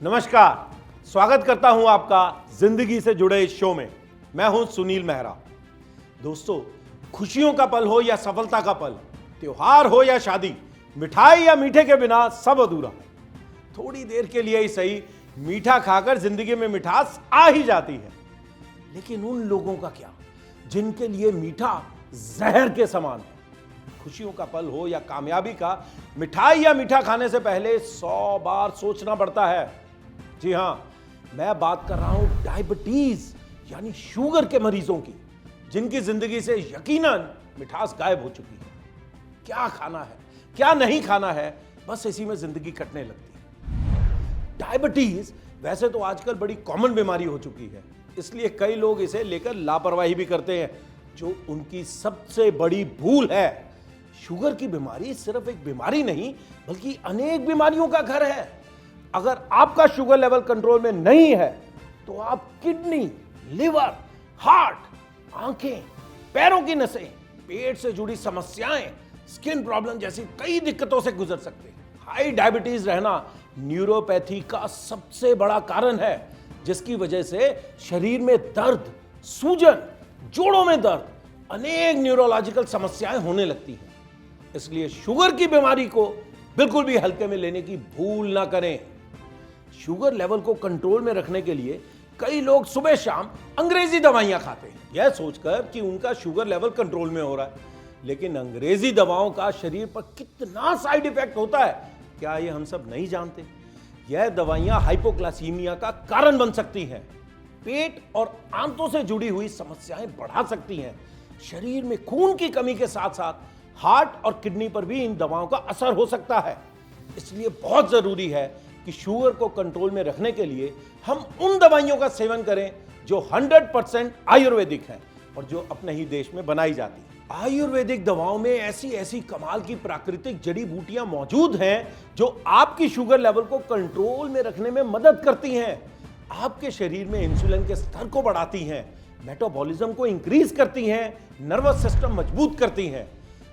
नमस्कार, स्वागत करता हूं आपका जिंदगी से जुड़े इस शो में। मैं हूं सुनील मेहरा। दोस्तों, खुशियों का पल हो या सफलता का पल, त्योहार हो या शादी, मिठाई या मीठे के बिना सब अधूरा है। थोड़ी देर के लिए ही सही, मीठा खाकर जिंदगी में मिठास आ ही जाती है। लेकिन उन लोगों का क्या जिनके लिए मीठा जहर के समान है? खुशियों का पल हो या कामयाबी का, मिठाई या मीठा खाने से पहले 100 बार सोचना पड़ता है। जी हां, मैं बात कर रहा हूं डायबिटीज यानी शुगर के मरीजों की, जिनकी जिंदगी से यकीनन मिठास गायब हो चुकी है। क्या खाना है, क्या नहीं खाना है, बस इसी में जिंदगी कटने लगती है। डायबिटीज वैसे तो आजकल बड़ी कॉमन बीमारी हो चुकी है, इसलिए कई लोग इसे लेकर लापरवाही भी करते हैं, जो उनकी सबसे बड़ी भूल है। शुगर की बीमारी सिर्फ एक बीमारी नहीं, बल्कि अनेक बीमारियों का घर है। अगर आपका शुगर लेवल कंट्रोल में नहीं है, तो आप किडनी, लिवर, हार्ट, आंखें, पैरों की नसें, पेट से जुड़ी समस्याएं, स्किन प्रॉब्लम जैसी कई दिक्कतों से गुजर सकते हैं। हाई डायबिटीज रहना न्यूरोपैथी का सबसे बड़ा कारण है, जिसकी वजह से शरीर में दर्द, सूजन, जोड़ों में दर्द, अनेक न्यूरोलॉजिकल समस्याएं होने लगती हैं। इसलिए शुगर की बीमारी को बिल्कुल भी हल्के में लेने की भूल ना करें। शुगर लेवल को कंट्रोल में रखने के लिए कई लोग सुबह शाम अंग्रेजी दवाइयां खाते हैं, यह सोचकर कि उनका शुगर लेवल कंट्रोल में हो रहा है। लेकिन अंग्रेजी दवाओं का शरीर पर कितना साइड इफेक्ट होता है, क्या ये हम सब नहीं जानते? यह दवाइयां हाइपोग्लाइसीमिया का कारण बन सकती हैं, पेट और आंतों से जुड़ी हुई समस्याएं बढ़ा सकती हैं, शरीर में खून की कमी के साथ साथ हार्ट और किडनी पर भी इन दवाओं का असर हो सकता है। इसलिए बहुत जरूरी है कि शुगर को कंट्रोल में रखने के लिए हम उन दवाइयों का सेवन करें जो 100% आयुर्वेदिक हैं और जो अपने ही देश में बनाई जाती है। आयुर्वेदिक दवाओं में ऐसी ऐसी कमाल की प्राकृतिक जड़ी बूटियां मौजूद हैं जो आपकी शुगर लेवल को कंट्रोल में रखने में मदद करती हैं, आपके शरीर में इंसुलिन के स्तर को बढ़ाती हैं, मेटाबॉलिज्म को इंक्रीज करती हैं, नर्वस सिस्टम मजबूत करती हैं।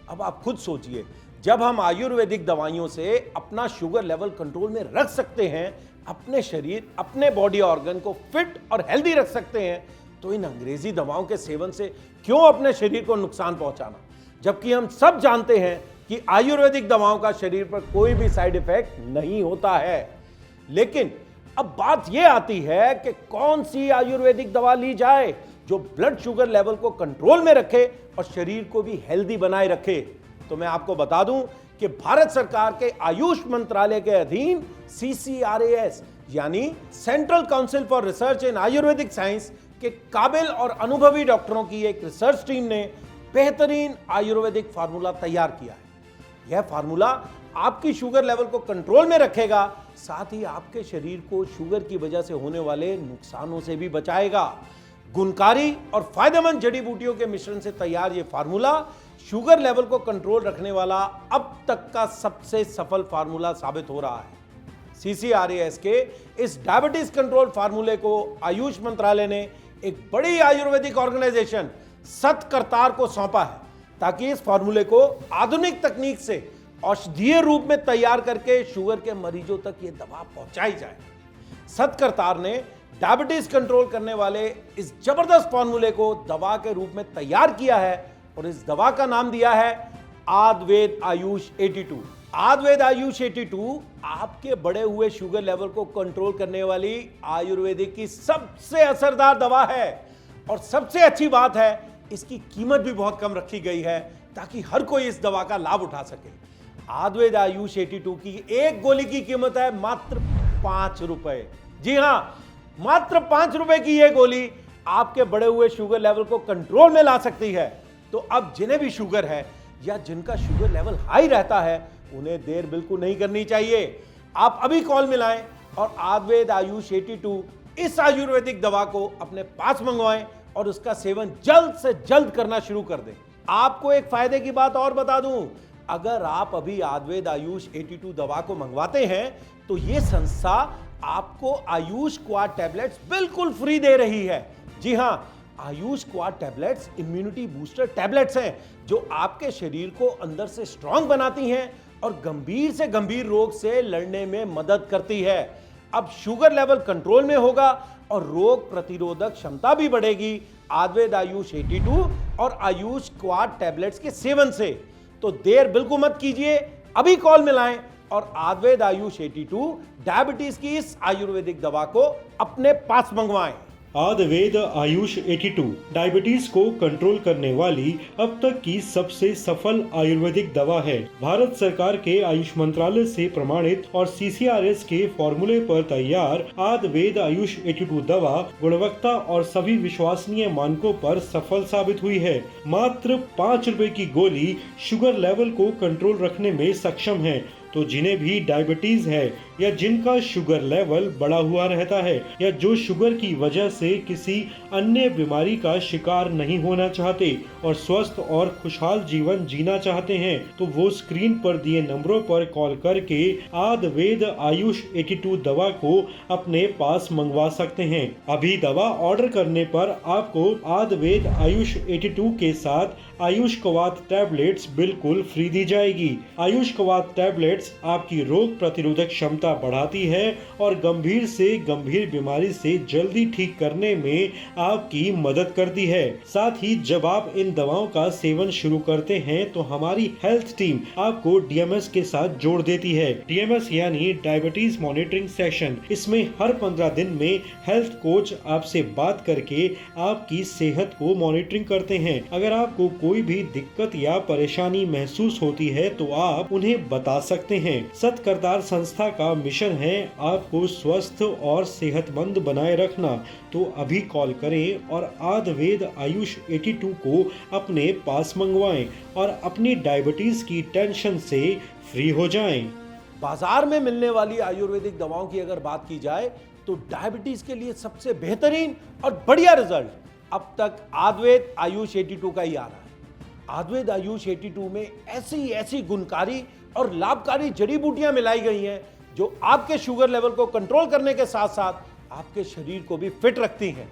अब आप खुद सोचिए, जब हम आयुर्वेदिक दवाइयों से अपना शुगर लेवल कंट्रोल में रख सकते हैं, अपने शरीर, अपने बॉडी ऑर्गन को फिट और हेल्दी रख सकते हैं, तो इन अंग्रेजी दवाओं के सेवन से क्यों अपने शरीर को नुकसान पहुंचाना? जबकि हम सब जानते हैं कि आयुर्वेदिक दवाओं का शरीर पर कोई भी साइड इफेक्ट नहीं होता है। लेकिन अब बात यह आती है कि कौन सी आयुर्वेदिक दवा ली जाए जो ब्लड शुगर लेवल को कंट्रोल में रखे और शरीर को भी हेल्दी बनाए रखे। तो मैं आपको बता दूं कि भारत सरकार के आयुष मंत्रालय के अधीन CCRAS यानी central council for research in Ayurvedic science के काबिल और अनुभवी डॉक्टरों की एक रिसर्च टीम ने बेहतरीन आयुर्वेदिक फार्मूला तैयार किया है। यह फार्मूला आपकी शुगर लेवल को कंट्रोल में रखेगा, साथ ही आपके शरीर को शुगर की वजह से होने वाले नुकसानों से भी बचाएगा। गुणकारी और फायदेमंद जड़ी बूटियों के मिश्रण से तैयार यह फार्मूला शुगर लेवल को कंट्रोल रखने वाला अब तक का सबसे सफल फार्मूला साबित हो रहा है। CCRAS के इस डायबिटीज कंट्रोल फार्मूले को आयुष मंत्रालय ने एक बड़ी आयुर्वेदिक ऑर्गेनाइजेशन सतकरतार को सौंपा है, ताकि इस फार्मूले को आधुनिक तकनीक से औषधीय रूप में तैयार करके शुगर के मरीजों तक यह दवा पहुंचाई जाए। सतकरतार ने डायबिटीज कंट्रोल करने वाले इस जबरदस्त फार्मूले को दवा के रूप में तैयार किया है और इस दवा का नाम दिया है आयुर्वेद आयुष 82। आयुर्वेद आयुष 82 आपके बढ़े हुए शुगर लेवल को कंट्रोल करने वाली आयुर्वेदिक की सबसे असरदार दवा है। और सबसे अच्छी बात है, इसकी कीमत भी बहुत कम रखी गई है, ताकि हर कोई इस दवा का लाभ उठा सके। आयुर्वेद आयुष 82 की एक गोली की कीमत है मात्र 5 रुपए। जी हां, मात्र 5 रुपए की यह गोली आपके बढ़े हुए शुगर लेवल को कंट्रोल में ला सकती है। तो अब जिन्हें भी शुगर है या जिनका शुगर लेवल हाई रहता है, उन्हें देर बिल्कुल नहीं करनी चाहिए। आप अभी कॉल मिलाएं और आयुर्वेद आयुष 82 इस आयुर्वेदिक दवा को अपने पास मंगवाएं और उसका सेवन जल्द से जल्द करना शुरू कर दें। आपको एक फायदे की बात और बता दूं, अगर आप अभी आयुर्वेद आयुष 82 दवा को मंगवाते हैं, तो यह संस्था आपको आयुष क्वाड टैबलेट्स बिल्कुल फ्री दे रही है। जी हां, Ayush quad tablets immunity booster tablets हैं, जो आपके शरीर को अंदर से स्ट्रांग बनाती हैं और गंभीर से गंभीर रोग से लड़ने में मदद करती है। अब शुगर लेवल कंट्रोल में होगा और रोग प्रतिरोधक क्षमता भी बढ़ेगी आयुर्वेद आयुष 82 और आयुष क्वाड टैबलेट्स के सेवन से। तो देर बिल्कुल मत कीजिए, अभी कॉल मिलाएं और आयुर्वेद आयुष 82 डायबिटीज की इस आयुर्वेदिक दवा को अपने पास मंगवाएं। आयुर्वेद आयुष 82 डायबिटीज को कंट्रोल करने वाली अब तक की सबसे सफल आयुर्वेदिक दवा है। भारत सरकार के आयुष मंत्रालय से प्रमाणित और CCRS के फॉर्मूले पर तैयार आयुर्वेद आयुष 82 दवा गुणवत्ता और सभी विश्वसनीय मानकों पर सफल साबित हुई है। मात्र 5 रुपए की गोली शुगर लेवल को कंट्रोल रखने में सक्षम है। तो जिन्हें भी डायबिटीज है या जिनका शुगर लेवल बढ़ा हुआ रहता है या जो शुगर की वजह से किसी अन्य बीमारी का शिकार नहीं होना चाहते और स्वस्थ और खुशहाल जीवन जीना चाहते हैं, तो वो स्क्रीन पर दिए नंबरों पर कॉल करके आयुर्वेद आयुष 82 दवा को अपने पास मंगवा सकते हैं। अभी दवा ऑर्डर करने पर आपको आयुर्वेद आयुष 82 के साथ आयुष क्वाड टैबलेट्स बिल्कुल फ्री दी जाएगी। आयुष क्वाड टैबलेट्स आपकी रोग प्रतिरोधक क्षमता बढ़ाती है और गंभीर से गंभीर बीमारी से जल्दी ठीक करने में आपकी मदद करती है। साथ ही जब आप इन दवाओं का सेवन शुरू करते हैं तो हमारी हेल्थ टीम आपको DMS के साथ जोड़ देती है। DMS यानी डायबिटीज मॉनिटरिंग सेशन। इसमें हर 15 दिन में हेल्थ कोच आपसे बात करके आपकी सेहत को मॉनिटरिंग करते हैं। अगर आपको कोई भी दिक्कत या परेशानी महसूस होती है तो आप उन्हें बता सकते हैं। सत्करतार संस्था का मिशन है आपको स्वस्थ और सेहतमंद बनाए रखना। तो अभी कॉल करें और आयुर्वेद आयुष 82 को अपने पास मंगवाएं और अपनी डायबिटीज की टेंशन से फ्री हो जाएं। बाजार में मिलने वाली आयुर्वेदिक दवाओं की अगर बात की जाए तो डायबिटीज के लिए सबसे बेहतरीन और बढ़िया रिजल्ट अब तक आयुर्वेद आयुष 82 का ही आ रहा है। आयुर्वेद आयुष 82 में ऐसी ऐसी गुणकारी और लाभकारी जड़ी बूटियां मिलाई गई हैं जो आपके शुगर लेवल को कंट्रोल करने के साथ साथ आपके शरीर को भी फिट रखती हैं।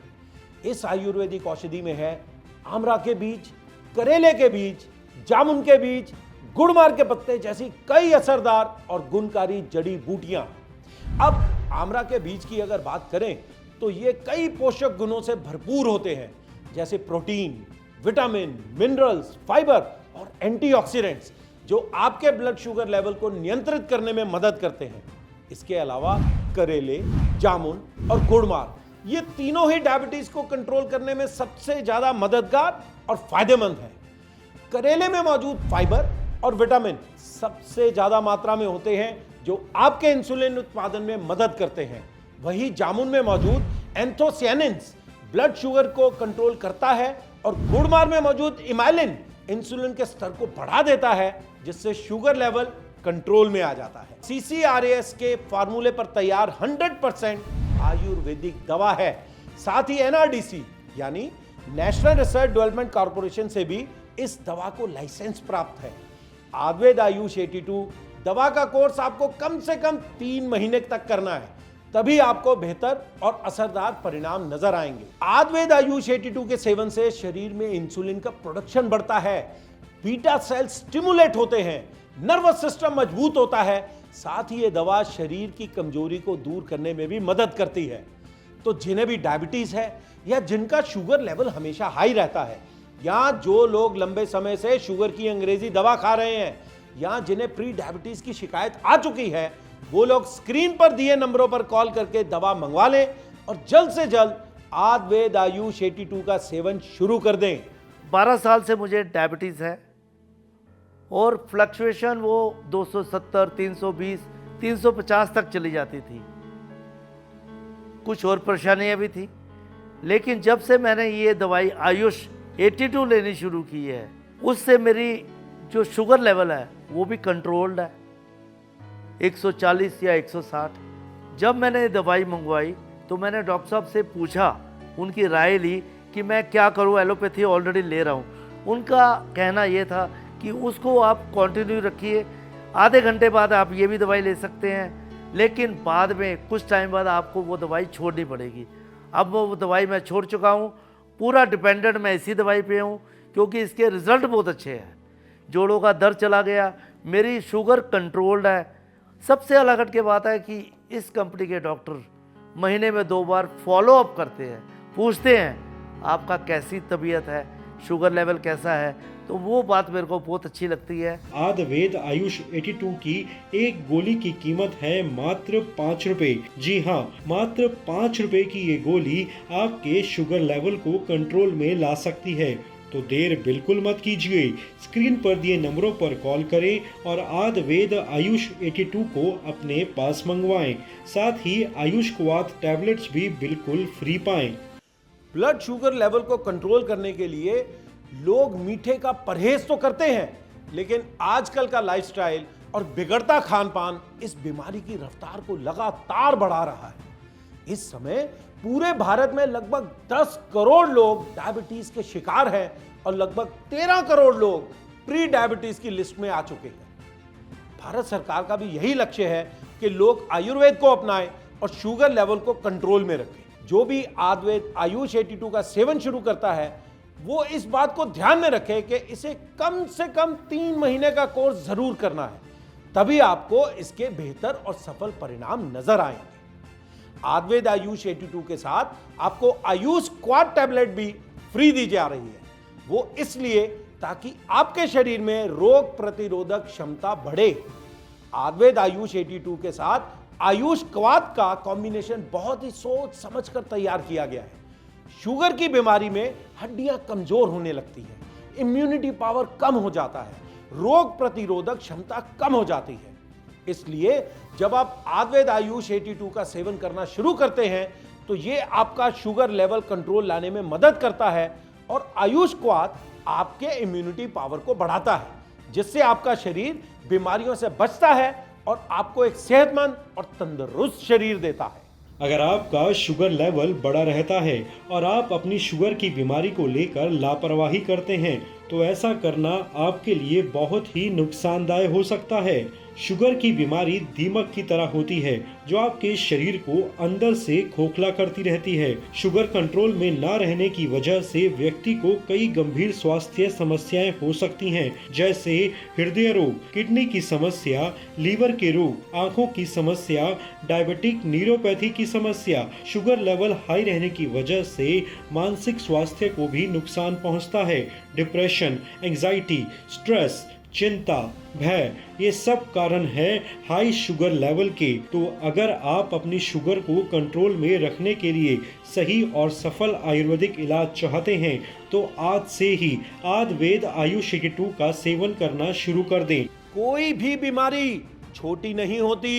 इस आयुर्वेदिक औषधि में है आमरा के बीज, करेले के बीज, जामुन के बीज, गुड़मार के पत्ते जैसी कई असरदार और गुणकारी जड़ी बूटियां। अब आमरा के बीज की अगर बात करें तो ये कई पोषक गुणों से भरपूर होते हैं, जैसे प्रोटीन, विटामिन, मिनरल्स, फाइबर और एंटीऑक्सीडेंट्स जो आपके ब्लड शुगर लेवल को नियंत्रित करने में मदद करते हैं। इसके अलावा करेले, जामुन और गुड़मार ये तीनों ही डायबिटीज को कंट्रोल करने में सबसे ज्यादा मददगार और फायदेमंद हैं। करेले में मौजूद फाइबर और विटामिन सबसे ज्यादा मात्रा में होते हैं जो आपके इंसुलिन उत्पादन में मदद करते हैं। वही जामुन में मौजूद एंथोसियानिन्स ब्लड शुगर को कंट्रोल करता है और गुड़मार में मौजूद इमाइलिन इंसुलिन के स्तर को बढ़ा देता है, जिससे शुगर लेवल कंट्रोल में आ जाता है। CCRS के फार्मूले पर तैयार 100% आयुर्वेदिक दवा है। साथ ही NRDC यानी नेशनल रिसर्च डेवलपमेंट कॉर्पोरेशन से भी इस दवा को लाइसेंस प्राप्त है। आयुर्वेद आयुष 82 दवा का कोर्स आपको कम से कम 3 महीने तक करना है, तभी आपको बेहतर और असरदार परिणाम नजर आएंगे। आयुर्वेद आयुष 82 के सेवन से शरीर में इंसुलिन का प्रोडक्शन बढ़ता है, बीटा सेल स्टिमुलेट होते हैं, नर्वस सिस्टम मजबूत होता है। साथ ही ये दवा शरीर की कमजोरी को दूर करने में भी मदद करती है। तो जिन्हें भी डायबिटीज है या जिनका शुगर लेवल हमेशा हाई रहता है, या जो लोग लंबे समय से शुगर की अंग्रेजी दवा खा रहे हैं, या जिन्हें प्री डायबिटीज की शिकायत आ चुकी है, वो लोग स्क्रीन पर दिए नंबरों पर कॉल करके दवा मंगवा लें और जल्द से जल्द आयुर्वेद आयुष 82 का सेवन शुरू कर दें। 12 साल से मुझे डायबिटीज़ है और फ्लक्चुएशन वो 270, 320, 350 तक चली जाती थी। कुछ और परेशानियाँ भी थी, लेकिन जब से मैंने ये दवाई आयुष 82 लेनी शुरू की है, उससे मेरी जो शुगर लेवल है वो भी कंट्रोल्ड है, 140 या 160। जब मैंने ये दवाई मंगवाई तो मैंने डॉक्टर साहब से पूछा, उनकी राय ली कि मैं क्या करूं, एलोपैथी ऑलरेडी ले रहा हूं। उनका कहना ये था कि उसको आप कंटिन्यू रखिए, आधे घंटे बाद आप ये भी दवाई ले सकते हैं, लेकिन बाद में कुछ टाइम बाद आपको वो दवाई छोड़नी पड़ेगी। अब वो दवाई मैं छोड़ चुका हूँ, पूरा डिपेंडेंट मैं इसी दवाई पे हूँ क्योंकि इसके रिज़ल्ट बहुत अच्छे हैं। जोड़ों का दर्द चला गया, मेरी शुगर कंट्रोल्ड है। सबसे अलग हट के बात है कि इस कंपनी के डॉक्टर महीने में 2 बार फॉलो अप करते हैं, पूछते हैं आपका कैसी तबीयत है, शुगर लेवल कैसा है, तो वो बात मेरे को बहुत अच्छी लगती है। आयुर्वेद आयुष 82 की एक गोली की कीमत है मात्र 5 रुपए। जी हाँ, मात्र 5 रुपए की ये गोली आपके शुगर लेवल को कंट्रोल में ला सकती है। तो देर बिल्कुल मत कीजिए, स्क्रीन पर दिए नंबरों पर कॉल करें और आयुर्वेद आयुष 82 को अपने पास मंगवाएं। साथ ही आयुष क्वाथ टैबलेट्स भी बिल्कुल फ्री पाएं। ब्लड शुगर लेवल को कंट्रोल करने के लिए लोग मीठे का परहेज तो करते हैं, लेकिन आजकल का लाइफस्टाइल और बिगड़ता खान पान इस बीमारी की रफ्तार को लगातार बढ़ा रहा है। इस समय पूरे भारत में लगभग 10 करोड़ लोग डायबिटीज के शिकार हैं और लगभग 13 करोड़ लोग प्री डायबिटीज की लिस्ट में आ चुके हैं। भारत सरकार का भी यही लक्ष्य है कि लोग आयुर्वेद को अपनाएं और शुगर लेवल को कंट्रोल में रखें। जो भी आयुर्वेद आयुष 82 का सेवन शुरू करता है वो इस बात को ध्यान में रखे कि इसे कम से कम 3 महीने का कोर्स जरूर करना है, तभी आपको इसके बेहतर और सफल परिणाम नजर आएंगे। आयुर्वेद आयुष 82 के साथ आपको आयुष क्वाड टैबलेट भी फ्री दी जा रही है। वो इसलिए ताकि आपके शरीर में रोग प्रतिरोधक क्षमता बढ़े। आयुर्वेद आयुष 82 के साथ आयुष क्वाद का कॉम्बिनेशन बहुत ही सोच समझकर तैयार किया गया है। शुगर की बीमारी में हड्डियां कमजोर होने लगती है, इम्यूनिटी पावर कम हो जाता है, रोग प्रतिरोधक क्षमता कम हो जाती है। इसलिए जब आप आयुर्वेद आयुष 82 का सेवन करना शुरू करते हैं तो ये आपका शुगर लेवल कंट्रोल लाने में मदद करता है और आयुष क्वाथ आपके इम्यूनिटी पावर को बढ़ाता है, जिससे आपका शरीर बीमारियों से बचता है और आपको एक सेहतमंद और तंदुरुस्त शरीर देता है। अगर आपका शुगर लेवल बढ़ा रहता है और आप अपनी शुगर की बीमारी को लेकर लापरवाही करते हैं तो ऐसा करना आपके लिए बहुत ही नुकसानदायक हो सकता है। शुगर की बीमारी दीमक की तरह होती है जो आपके शरीर को अंदर से खोखला करती रहती है। शुगर कंट्रोल में ना रहने की वजह से व्यक्ति को कई गंभीर स्वास्थ्य समस्याएं हो सकती हैं, जैसे हृदय रोग, किडनी की समस्या, लीवर के रोग, आंखों की समस्या, डायबिटिक न्यूरोपैथी की समस्या। शुगर लेवल हाई रहने की वजह से मानसिक स्वास्थ्य को भी नुकसान पहुंचता है। डिप्रेशन, एंजाइटी, स्ट्रेस, चिंता, भय, ये सब कारण है हाई शुगर लेवल के। तो अगर आप अपनी शुगर को कंट्रोल में रखने के लिए सही और सफल आयुर्वेदिक इलाज चाहते हैं तो आज से ही आयुर्वेद आयुष 82 का सेवन करना शुरू कर दें। कोई भी बीमारी छोटी नहीं होती।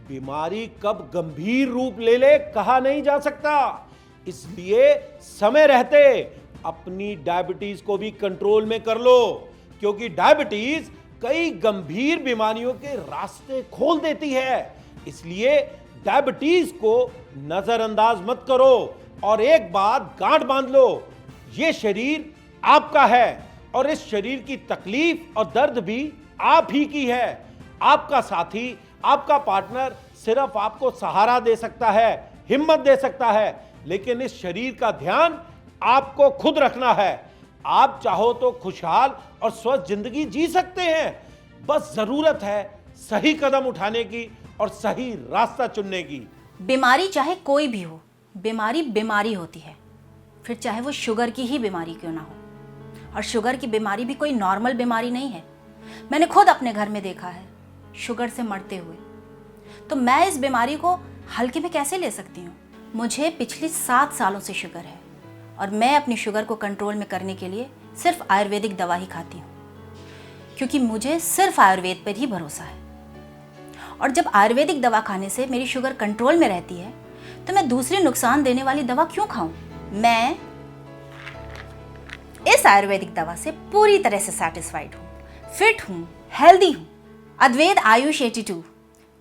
बीमारी कब गंभीर रूप ले ले कहा नहीं जा सकता। इसलिए समय रहते अपनी डायबिटीज को भी कंट्रोल में कर लो, क्योंकि डायबिटीज कई गंभीर बीमारियों के रास्ते खोल देती है। इसलिए डायबिटीज को नजरअंदाज मत करो और एक बात गांठ बांध लो, ये शरीर आपका है और इस शरीर की तकलीफ और दर्द भी आप ही की है। आपका साथी, आपका पार्टनर सिर्फ आपको सहारा दे सकता है, हिम्मत दे सकता है, लेकिन इस शरीर का ध्यान आपको खुद रखना है। आप चाहो तो खुशहाल और स्वस्थ जिंदगी जी सकते हैं। बस जरूरत है सही कदम उठाने की और सही रास्ता चुनने की। बीमारी चाहे कोई भी हो, बीमारी बीमारी होती है, फिर चाहे वो शुगर की ही बीमारी क्यों ना हो। और शुगर की बीमारी भी कोई नॉर्मल बीमारी नहीं है। मैंने खुद अपने घर में देखा है शुगर से मरते हुए। तो मैं इस बीमारी को हल्के में कैसे ले सकती हूँ। मुझे पिछले 7 सालों से शुगर है और मैं अपनी शुगर को कंट्रोल में करने के लिए सिर्फ आयुर्वेदिक दवा ही खाती हूँ, क्योंकि मुझे सिर्फ आयुर्वेद पर ही भरोसा है। और जब आयुर्वेदिक दवा खाने से मेरी शुगर कंट्रोल में रहती है तो मैं दूसरी नुकसान देने वाली दवा क्यों खाऊं। मैं इस आयुर्वेदिक दवा से पूरी तरह से सेटिस्फाइड हूँ, फिट हूँ, हेल्दी हूँ। आयुर्वेद आयुष 82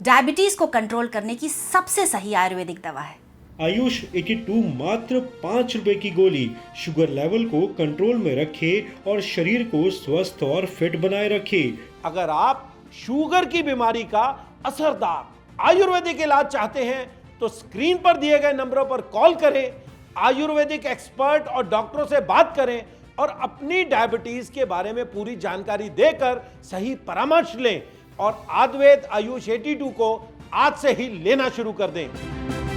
डायबिटीज को कंट्रोल करने की सबसे सही आयुर्वेदिक दवा है। आयुष 82 मात्र 5 रुपए की गोली शुगर लेवल को कंट्रोल में रखे और शरीर को स्वस्थ और फिट बनाए रखे। अगर आप शुगर की बीमारी का असरदार आयुर्वेदिक इलाज चाहते हैं तो स्क्रीन पर दिए गए नंबरों पर कॉल करें, आयुर्वेदिक एक्सपर्ट और डॉक्टरों से बात करें और अपनी डायबिटीज के बारे में पूरी जानकारी देकर सही परामर्श लें और आयुर्वेद आयुष 82 को आज से ही लेना शुरू कर दें।